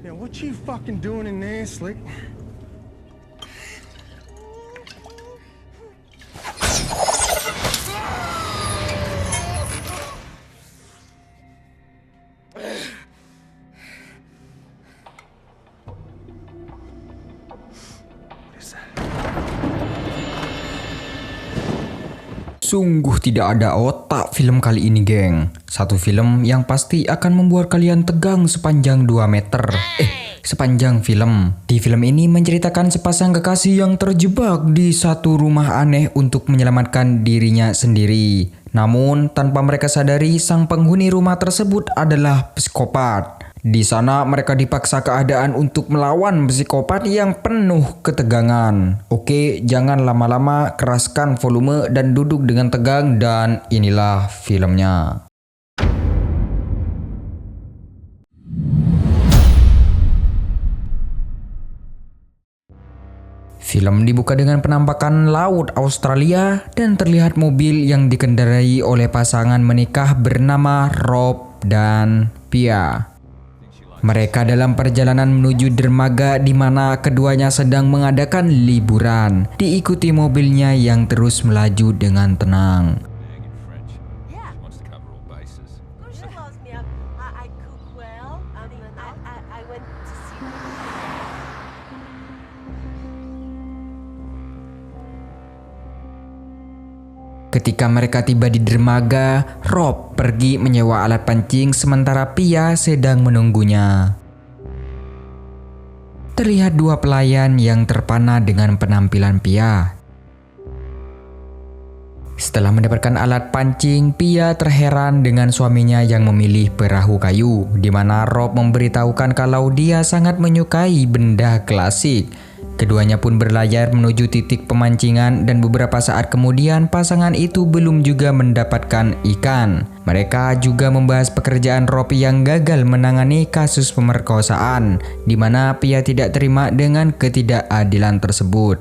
Yeah, what you fucking doing in there, Slick? Sungguh tidak ada otak film kali ini, geng. Satu film yang pasti akan membuat kalian tegang sepanjang 2 meter. Sepanjang film. Di film ini menceritakan sepasang kekasih yang terjebak di satu rumah aneh untuk menyelamatkan dirinya sendiri. Namun, tanpa mereka sadari, sang penghuni rumah tersebut adalah psikopat. Di sana mereka dipaksa keadaan untuk melawan psikopat yang penuh ketegangan. Oke, jangan lama-lama, keraskan volume dan duduk dengan tegang, dan inilah filmnya. Film dibuka dengan penampakan laut Australia dan terlihat mobil yang dikendarai oleh pasangan menikah bernama Rob dan Pia. Mereka dalam perjalanan menuju dermaga di mana keduanya sedang mengadakan liburan, diikuti mobilnya yang terus melaju dengan tenang. Yeah. She loves me. I cook well. I went to see her. Ketika mereka tiba di dermaga, Rob pergi menyewa alat pancing sementara Pia sedang menunggunya. Terlihat 2 pelayan yang terpana dengan penampilan Pia. Setelah mendapatkan alat pancing, Pia terheran dengan suaminya yang memilih perahu kayu, di mana Rob memberitahukan kalau dia sangat menyukai benda klasik. Keduanya pun berlayar menuju titik pemancingan dan beberapa saat kemudian pasangan itu belum juga mendapatkan ikan. Mereka juga membahas pekerjaan Rob yang gagal menangani kasus pemerkosaan, di mana Pia tidak terima dengan ketidakadilan tersebut.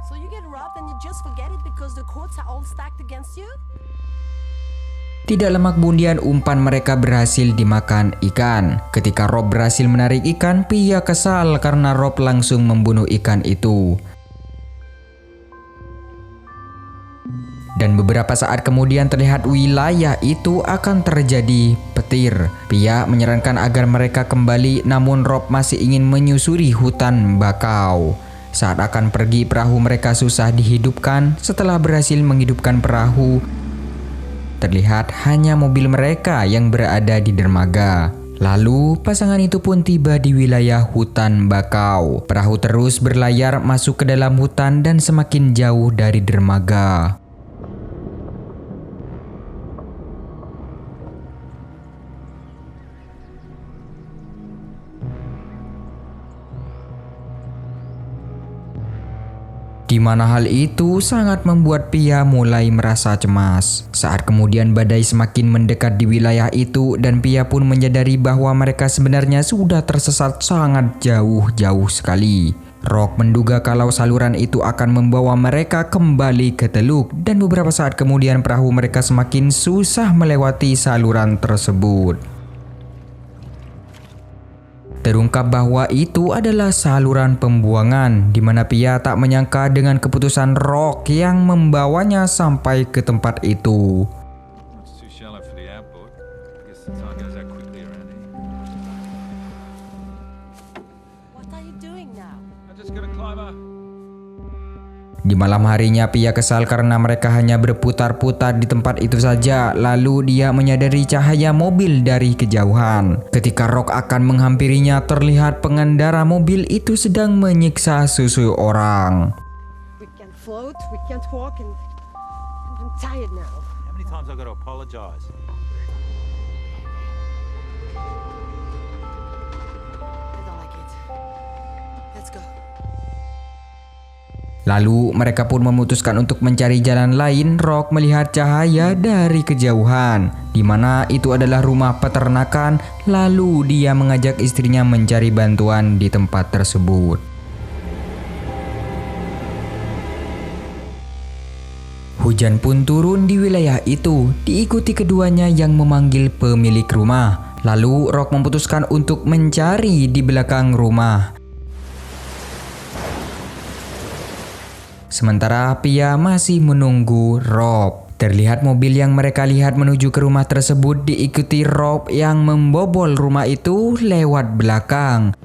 So you get robbed and you just forget it because the courts are all stacked against you? Tidak lama kemudian umpan mereka berhasil dimakan ikan. Ketika Rob berhasil menarik ikan, Pia kesal karena Rob langsung membunuh ikan itu. Dan beberapa saat kemudian terlihat wilayah itu akan terjadi petir. Pia menyarankan agar mereka kembali, namun Rob masih ingin menyusuri hutan bakau. Saat akan pergi, perahu mereka susah dihidupkan. Setelah berhasil menghidupkan perahu, terlihat hanya mobil mereka yang berada di dermaga. Lalu pasangan itu pun tiba di wilayah hutan bakau. Perahu terus berlayar masuk ke dalam hutan dan semakin jauh dari dermaga. Di mana hal itu sangat membuat Pia mulai merasa cemas. Saat kemudian badai semakin mendekat di wilayah itu dan Pia pun menyadari bahwa mereka sebenarnya sudah tersesat sangat jauh-jauh sekali. Rob menduga kalau saluran itu akan membawa mereka kembali ke teluk dan beberapa saat kemudian perahu mereka semakin susah melewati saluran tersebut. Terungkap bahwa itu adalah saluran pembuangan, di mana Pia tak menyangka dengan keputusan Rock yang membawanya sampai ke tempat itu. It's too shallow for the outboard. I guess the tide goes out quickly around here. What are you doing now? I'm just gonna climb up. Di malam harinya Pia kesal karena mereka hanya berputar-putar di tempat itu saja. Lalu dia menyadari cahaya mobil dari kejauhan. Ketika Rock akan menghampirinya, terlihat pengendara mobil itu sedang menyiksa susu orang. We can't float, we can't walk, and I'm tired now. How many times I got to apologize? I don't like it. Let's go. Lalu mereka pun memutuskan untuk mencari jalan lain. Rock melihat cahaya dari kejauhan, di mana itu adalah rumah peternakan. Lalu dia mengajak istrinya mencari bantuan di tempat tersebut. Hujan pun turun di wilayah itu, diikuti keduanya yang memanggil pemilik rumah. Lalu Rock memutuskan untuk mencari di belakang rumah. Sementara Pia masih menunggu Rob. Terlihat mobil yang mereka lihat menuju ke rumah tersebut diikuti Rob yang membobol rumah itu lewat belakang.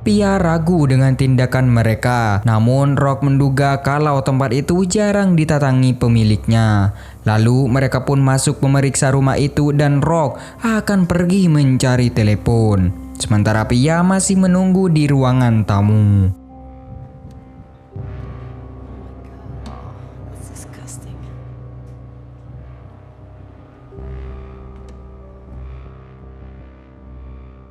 Pia ragu dengan tindakan mereka, namun Rock menduga kalau tempat itu jarang didatangi pemiliknya. Lalu mereka pun masuk memeriksa rumah itu dan Rock akan pergi mencari telepon. Sementara Pia masih menunggu di ruangan tamu. That's disgusting.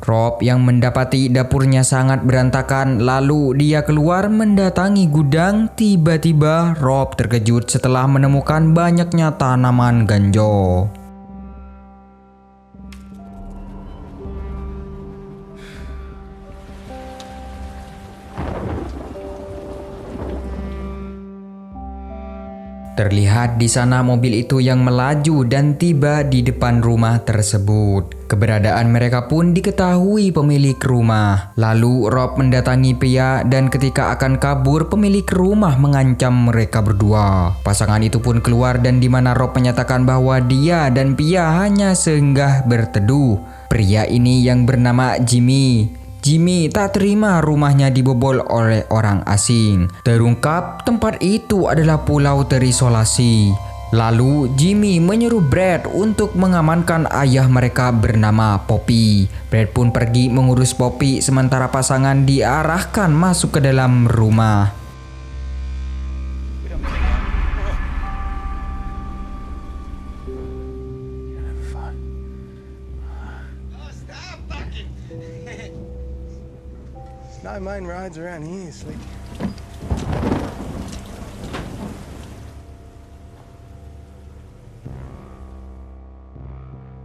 Rob yang mendapati dapurnya sangat berantakan, lalu dia keluar mendatangi gudang. Tiba-tiba Rob terkejut setelah menemukan banyaknya tanaman ganjo. Terlihat di sana mobil itu yang melaju dan tiba di depan rumah tersebut. Keberadaan mereka pun diketahui pemilik rumah. Lalu Rob mendatangi Pia dan ketika akan kabur, pemilik rumah mengancam mereka berdua. Pasangan itu pun keluar dan di mana Rob menyatakan bahwa dia dan Pia hanya singgah berteduh. Pria ini yang bernama Jimmy tak terima rumahnya dibobol oleh orang asing. Terungkap tempat itu adalah pulau terisolasi. Lalu Jimmy menyuruh Brad untuk mengamankan ayah mereka bernama Poppy. Brad pun pergi mengurus Poppy sementara pasangan diarahkan masuk ke dalam rumah. Not mine rides around here, Slick.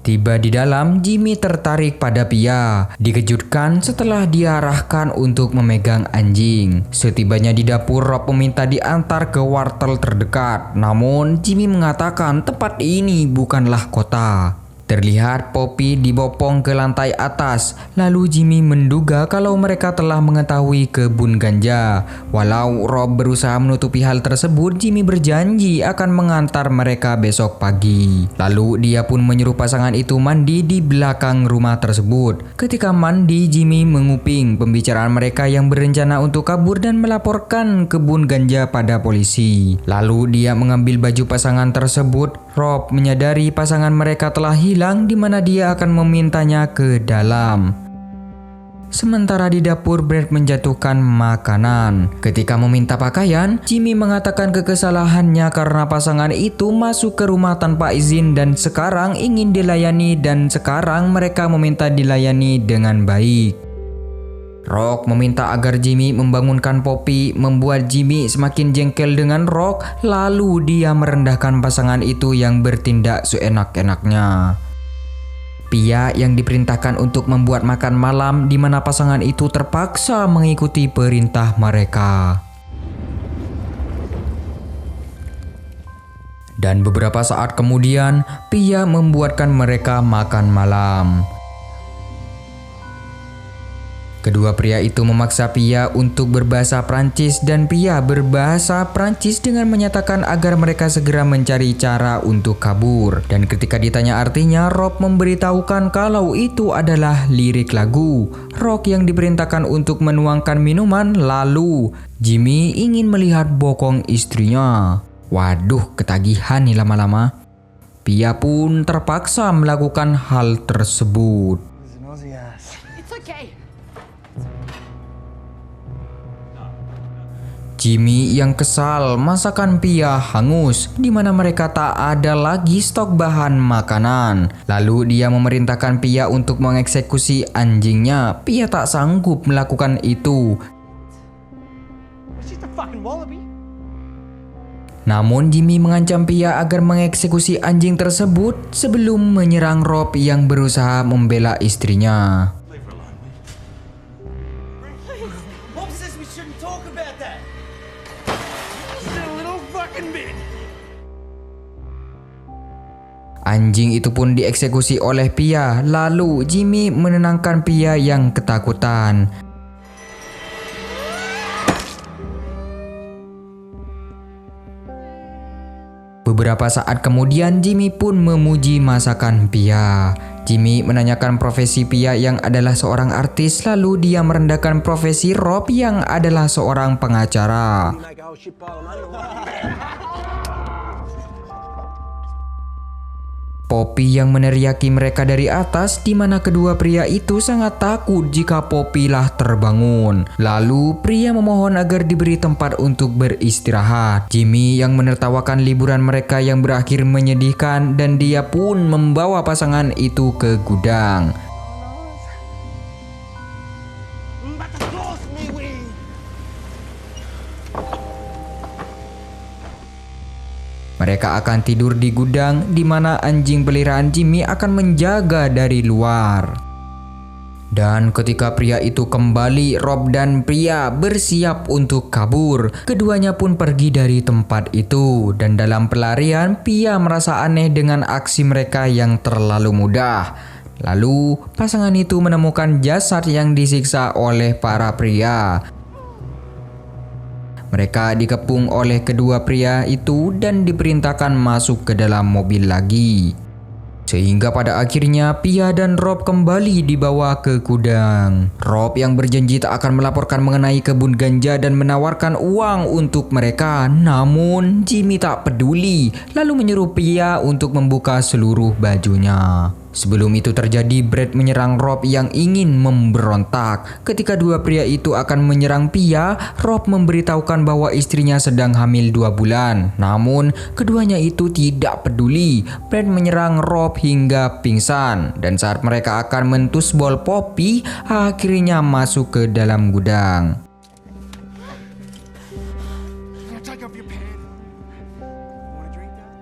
Tiba di dalam, Jimmy tertarik pada Pia. Dikejutkan setelah diarahkan untuk memegang anjing. Setibanya di dapur, Rob meminta diantar ke wartel terdekat. Namun Jimmy mengatakan tempat ini bukanlah kota. Terlihat Poppy dibopong ke lantai atas. Lalu Jimmy menduga kalau mereka telah mengetahui kebun ganja. Walau Rob berusaha menutupi hal tersebut, Jimmy berjanji akan mengantar mereka besok pagi. Lalu dia pun menyuruh pasangan itu mandi di belakang rumah tersebut. Ketika mandi, Jimmy menguping pembicaraan mereka yang berencana untuk kabur dan melaporkan kebun ganja pada polisi. Lalu dia mengambil baju pasangan tersebut. Rob menyadari pasangan mereka telah hilang di mana dia akan memintanya ke dalam. Sementara di dapur, Brad menjatuhkan makanan. Ketika meminta pakaian, Jimmy mengatakan kekesalahannya karena pasangan itu masuk ke rumah tanpa izin dan sekarang ingin dilayani dan sekarang mereka meminta dilayani dengan baik. Rock meminta agar Jimmy membangunkan Poppy, membuat Jimmy semakin jengkel dengan Rock. Lalu dia merendahkan pasangan itu yang bertindak seenak-enaknya. Pia yang diperintahkan untuk membuat makan malam di mana pasangan itu terpaksa mengikuti perintah mereka. Dan beberapa saat kemudian, Pia membuatkan mereka makan malam. Kedua pria itu memaksa Pia untuk berbahasa Prancis dan Pia berbahasa Prancis dengan menyatakan agar mereka segera mencari cara untuk kabur. Dan ketika ditanya artinya, Rob memberitahukan kalau itu adalah lirik lagu. Rock yang diperintahkan untuk menuangkan minuman, lalu Jimmy ingin melihat bokong istrinya. Waduh, ketagihan nih lama-lama. Pia pun terpaksa melakukan hal tersebut. It's an Aussie ass. It's okay. Jimmy yang kesal, masakan Pia hangus, di mana mereka tak ada lagi stok bahan makanan. Lalu dia memerintahkan Pia untuk mengeksekusi anjingnya. Pia tak sanggup melakukan itu. It's just a fucking wallaby. Namun Jimmy mengancam Pia agar mengeksekusi anjing tersebut sebelum menyerang Rob yang berusaha membela istrinya. Mom says we shouldn't talk about that. Just a little fucking bit. Anjing itu pun dieksekusi oleh Pia. Lalu Jimmy menenangkan Pia yang ketakutan. Beberapa saat kemudian Jimmy pun memuji masakan Pia. Jimmy menanyakan profesi Pia yang adalah seorang artis, lalu dia merendahkan profesi Rob yang adalah seorang pengacara. Poppy yang meneriaki mereka dari atas, di mana kedua pria itu sangat takut jika Poppy lah terbangun. Lalu pria memohon agar diberi tempat untuk beristirahat. Jimmy yang menertawakan liburan mereka yang berakhir menyedihkan, dan dia pun membawa pasangan itu ke gudang. Mereka akan tidur di gudang, di mana anjing peliharaan Jimmy akan menjaga dari luar. Dan ketika pria itu kembali, Rob dan Pia bersiap untuk kabur. Keduanya pun pergi dari tempat itu. Dan dalam pelarian, Pia merasa aneh dengan aksi mereka yang terlalu mudah. Lalu, pasangan itu menemukan jasad yang disiksa oleh para pria. Mereka dikepung oleh kedua pria itu dan diperintahkan masuk ke dalam mobil lagi. Sehingga pada akhirnya Pia dan Rob kembali dibawa ke gudang. Rob yang berjanji tak akan melaporkan mengenai kebun ganja dan menawarkan uang untuk mereka. Namun Jimmy tak peduli, lalu menyuruh Pia untuk membuka seluruh bajunya. Sebelum itu terjadi, Brad menyerang Rob yang ingin memberontak. Ketika dua pria itu akan menyerang Pia, Rob memberitahukan bahwa istrinya sedang hamil 2 bulan. Namun, keduanya itu tidak peduli. Brad menyerang Rob hingga pingsan. Dan saat mereka akan mentusbol Poppy, akhirnya masuk ke dalam gudang. Take off your pants. Wanna drink that?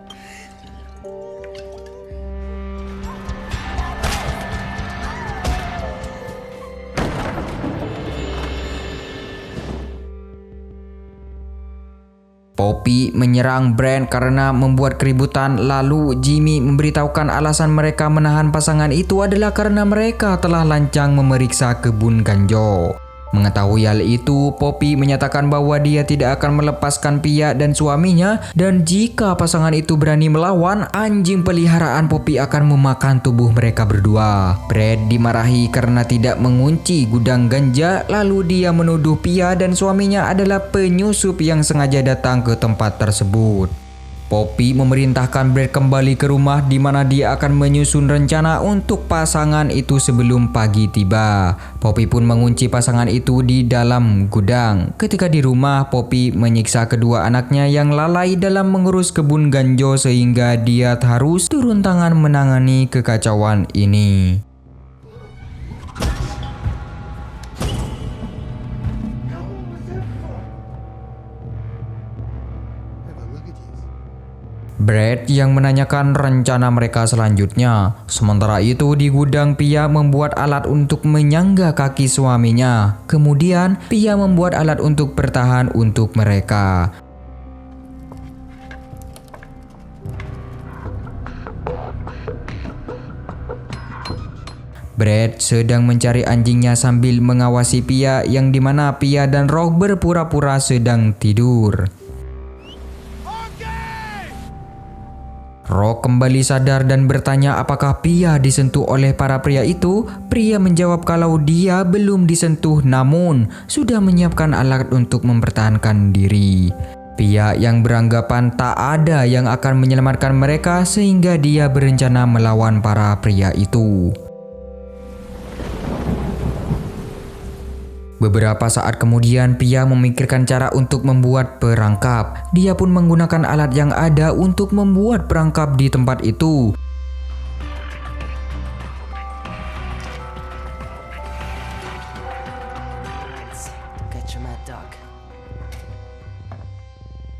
Poppy menyerang Brand karena membuat keributan. Lalu Jimmy memberitahukan alasan mereka menahan pasangan itu adalah karena mereka telah lancang memeriksa kebun ganja. Mengetahui hal itu, Poppy menyatakan bahwa dia tidak akan melepaskan Pia dan suaminya, dan jika pasangan itu berani melawan, anjing peliharaan Poppy akan memakan tubuh mereka berdua. Brad dimarahi karena tidak mengunci gudang ganja, lalu dia menuduh Pia dan suaminya adalah penyusup yang sengaja datang ke tempat tersebut. Poppy memerintahkan Brad kembali ke rumah di mana dia akan menyusun rencana untuk pasangan itu sebelum pagi tiba. Poppy pun mengunci pasangan itu di dalam gudang. Ketika di rumah, Poppy menyiksa kedua anaknya yang lalai dalam mengurus kebun ganja sehingga dia harus turun tangan menangani kekacauan ini. Brad yang menanyakan rencana mereka selanjutnya. Sementara itu di gudang, Pia membuat alat untuk menyangga kaki suaminya. Kemudian Pia membuat alat untuk bertahan untuk mereka. Brad sedang mencari anjingnya sambil mengawasi Pia, yang dimana Pia dan Rob berpura-pura sedang tidur. Rob kembali sadar dan bertanya apakah Pia disentuh oleh para pria itu. Pria menjawab kalau dia belum disentuh namun sudah menyiapkan alat untuk mempertahankan diri. Pia yang beranggapan tak ada yang akan menyelamatkan mereka sehingga dia berencana melawan para pria itu. Beberapa saat kemudian, Pia memikirkan cara untuk membuat perangkap. Dia pun menggunakan alat yang ada untuk membuat perangkap di tempat itu.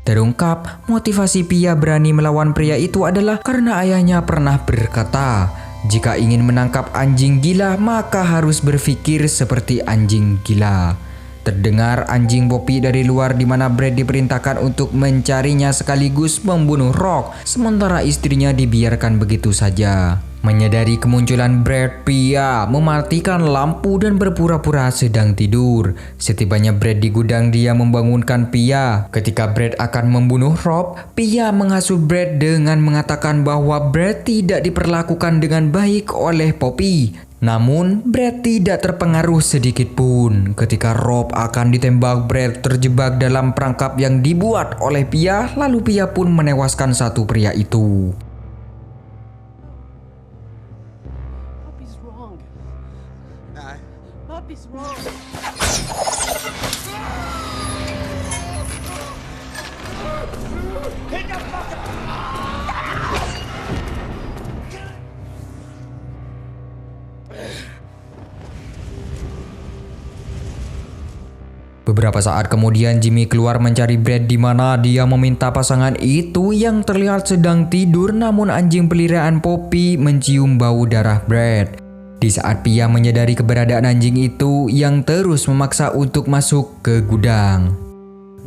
Terungkap, motivasi Pia berani melawan pria itu adalah karena ayahnya pernah berkata, jika ingin menangkap anjing gila, maka harus berpikir seperti anjing gila. Terdengar anjing Poppy dari luar di mana Brad diperintahkan untuk mencarinya sekaligus membunuh Rock, sementara istrinya dibiarkan begitu saja. Menyadari kemunculan Brad, Pia mematikan lampu dan berpura-pura sedang tidur. Setibanya Brad di gudang, dia membangunkan Pia. Ketika Brad akan membunuh Rob, Pia mengasuh Brad dengan mengatakan bahwa Brad tidak diperlakukan dengan baik oleh Poppy. Namun, Brad tidak terpengaruh sedikit pun. Ketika Rob akan ditembak, Brad terjebak dalam perangkap yang dibuat oleh Pia, lalu Pia pun menewaskan satu pria itu. Puppy's wrong. Puppy's wrong. Beberapa saat kemudian Jimmy keluar mencari Brad di mana dia meminta pasangan itu yang terlihat sedang tidur, namun anjing peliharaan Poppy mencium bau darah Brad. Di saat Pia menyadari keberadaan anjing itu yang terus memaksa untuk masuk ke gudang.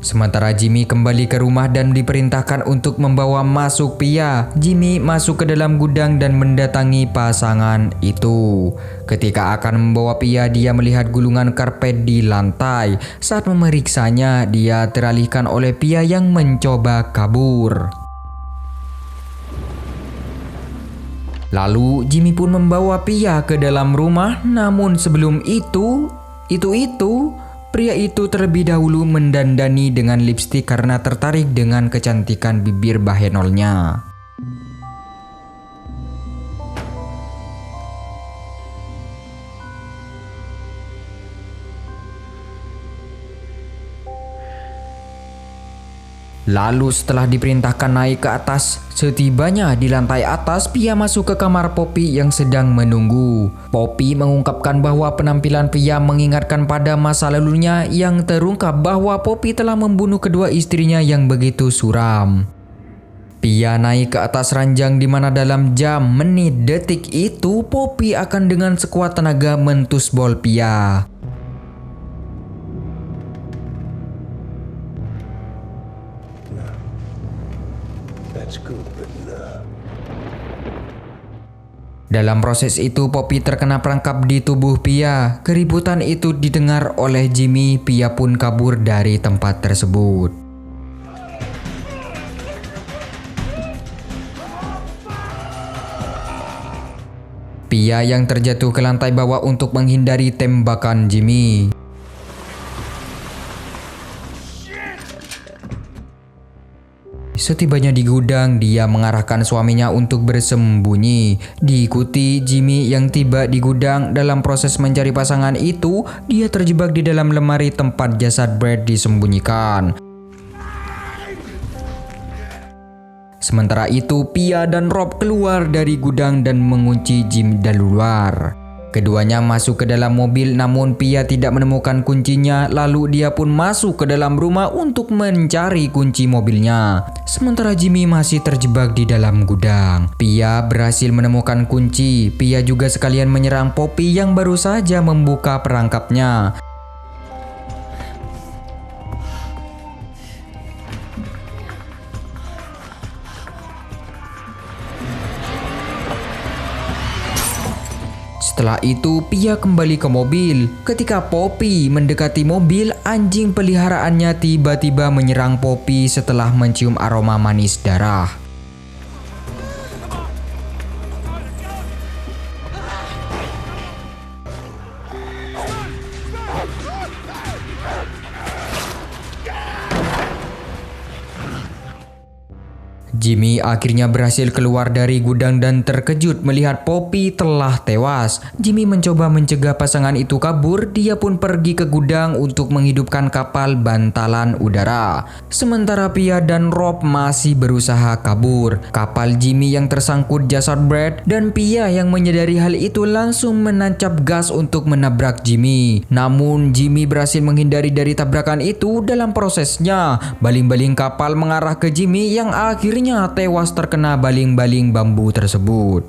Sementara Jimmy kembali ke rumah dan diperintahkan untuk membawa masuk Pia. Jimmy masuk ke dalam gudang dan mendatangi pasangan itu. Ketika akan membawa Pia, dia melihat gulungan karpet di lantai. Saat memeriksanya, dia teralihkan oleh Pia yang mencoba kabur. Lalu Jimmy pun membawa Pia ke dalam rumah, namun sebelum itu pria itu terlebih dahulu mendandani dengan lipstik karena tertarik dengan kecantikan bibir bahenolnya. Lalu setelah diperintahkan naik ke atas, setibanya di lantai atas, Pia masuk ke kamar Poppy yang sedang menunggu. Poppy mengungkapkan bahwa penampilan Pia mengingatkan pada masa lalunya yang terungkap bahwa Poppy telah membunuh kedua istrinya yang begitu suram. Pia naik ke atas ranjang di mana dalam jam, menit, detik itu Poppy akan dengan sekuat tenaga mentusbol Pia. Dalam proses itu Poppy terkena perangkap di tubuh Pia. Keributan itu didengar oleh Jimmy. Pia pun kabur dari tempat tersebut. Pia yang terjatuh ke lantai bawah untuk menghindari tembakan Jimmy. Setibanya di gudang, dia mengarahkan suaminya untuk bersembunyi. Diikuti Jimmy yang tiba di gudang. Dalam proses mencari pasangan itu, dia terjebak di dalam lemari tempat jasad Brad disembunyikan. Sementara itu, Pia dan Rob keluar dari gudang dan mengunci Jimmy dari luar. Keduanya masuk ke dalam mobil, namun Pia tidak menemukan kuncinya. Lalu dia pun masuk ke dalam rumah untuk mencari kunci mobilnya. Sementara Jimmy masih terjebak di dalam gudang. Pia berhasil menemukan kunci. Pia juga sekalian menyerang Poppy yang baru saja membuka perangkapnya. Setelah itu, Pia kembali ke mobil. Ketika Poppy mendekati mobil, anjing peliharaannya tiba-tiba menyerang Poppy setelah mencium aroma manis darah. Jimmy akhirnya berhasil keluar dari gudang dan terkejut melihat Poppy telah tewas. Jimmy mencoba mencegah pasangan itu kabur. Dia pun pergi ke gudang untuk menghidupkan kapal bantalan udara. Sementara Pia dan Rob masih berusaha kabur. Kapal Jimmy yang tersangkut jasad Brad dan Pia yang menyadari hal itu langsung menancap gas untuk menabrak Jimmy. Namun Jimmy berhasil menghindari dari tabrakan itu. Dalam prosesnya, baling-baling kapal mengarah ke Jimmy yang akhirnya tewas terkena baling-baling bambu tersebut.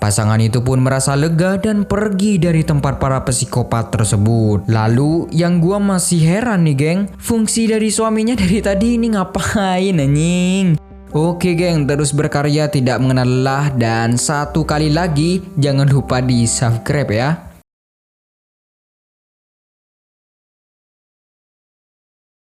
Pasangan itu pun merasa lega dan pergi dari tempat para psikopat tersebut. Lalu yang gua masih heran nih geng, fungsi dari suaminya dari tadi ini ngapain anjing? Oke geng, terus berkarya tidak mengenal lelah, dan satu kali lagi jangan lupa di subscribe ya.